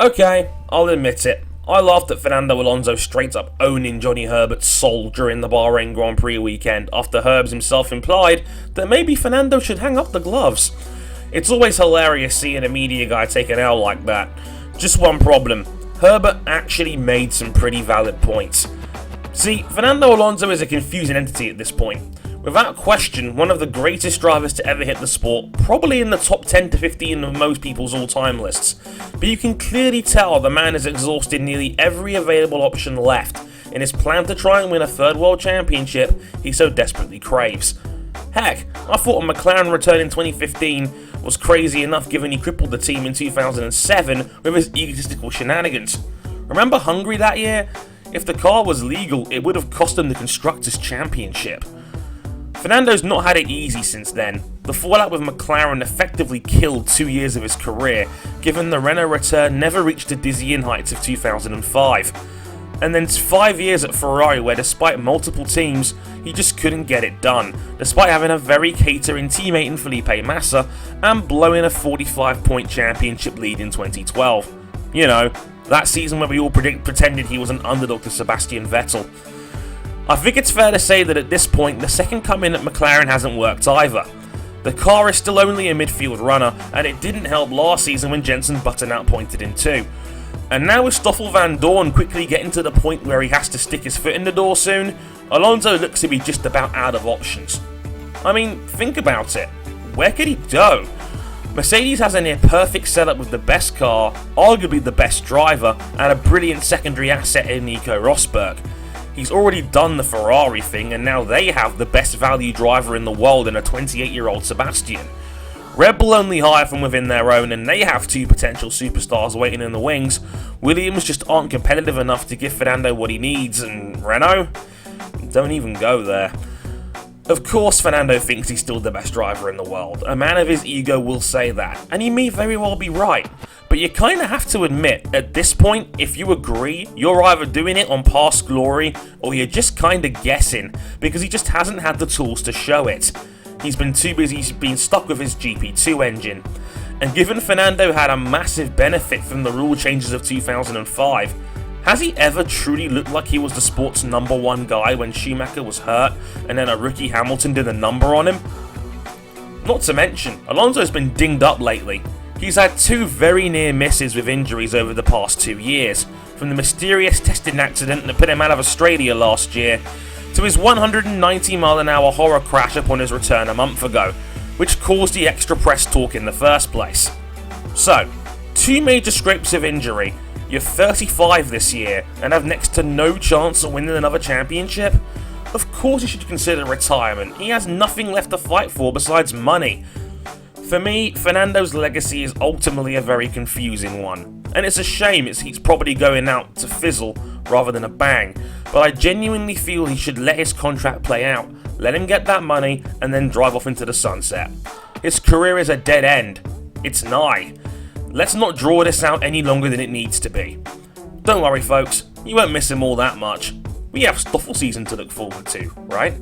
Okay, I'll admit it. I laughed at Fernando Alonso straight up owning Johnny Herbert's soul during the Bahrain Grand Prix weekend after Herbs himself implied that maybe Fernando should hang up the gloves. It's always hilarious seeing a media guy take an L like that. Just one problem, Herbert actually made some pretty valid points. See, Fernando Alonso is a confusing entity at this point. Without question, one of the greatest drivers to ever hit the sport, probably in the top 10 to 15 of most people's all-time lists. But you can clearly tell the man has exhausted nearly every available option left in his plan to try and win a third world championship he so desperately craves. Heck, I thought a McLaren return in 2015 was crazy enough given he crippled the team in 2007 with his egotistical shenanigans. Remember Hungary that year? If the car was legal, it would have cost him the Constructors' Championship. Fernando's not had it easy since then. The fallout with McLaren effectively killed 2 years of his career, given the Renault return never reached the dizzying heights of 2005. And then 5 years at Ferrari where despite multiple teams, he just couldn't get it done, despite having a very catering teammate in Felipe Massa and blowing a 45-point championship lead in 2012. You know, that season where we all pretended he was an underdog to Sebastian Vettel. I think it's fair to say that at this point, the second coming at McLaren hasn't worked either. The car is still only a midfield runner, and it didn't help last season when Jenson Button pointed in too. And now with Stoffel Van Dorn quickly getting to the point where he has to stick his foot in the door soon, Alonso looks to be just about out of options. I mean, think about it. Where could he go? Mercedes has a near perfect setup with the best car, arguably the best driver, and a brilliant secondary asset in Nico Rosberg. He's already done the Ferrari thing, and now they have the best value driver in the world in a 28-year-old Sebastian. Red Bull only hire from within their own, and they have two potential superstars waiting in the wings. Williams just aren't competitive enough to give Fernando what he needs, and Renault? Don't even go there. Of course Fernando thinks he's still the best driver in the world. A man of his ego will say that, and he may very well be right. But you kinda have to admit, at this point, if you agree, you're either doing it on past glory, or you're just kinda guessing, because he just hasn't had the tools to show it. He's been too busy being stuck with his GP2 engine. And given Fernando had a massive benefit from the rule changes of 2005, has he ever truly looked like he was the sport's #1 guy when Schumacher was hurt, and then a rookie Hamilton did a number on him? Not to mention, Alonso's been dinged up lately. He's had two very near misses with injuries over the past 2 years, from the mysterious testing accident that put him out of Australia last year, to his 190-mile-an-hour horror crash upon his return a month ago, which caused the extra press talk in the first place. So, two major scrapes of injury, you're 35 this year, and have next to no chance of winning another championship? Of course you should consider retirement. He has nothing left to fight for besides money. For me, Fernando's legacy is ultimately a very confusing one, and it's a shame he's probably going out to fizzle rather than a bang, but I genuinely feel he should let his contract play out, let him get that money, and then drive off into the sunset. His career is a dead end. It's nigh. Let's not draw this out any longer than it needs to be. Don't worry folks, you won't miss him all that much. We have Stoffel season to look forward to, right?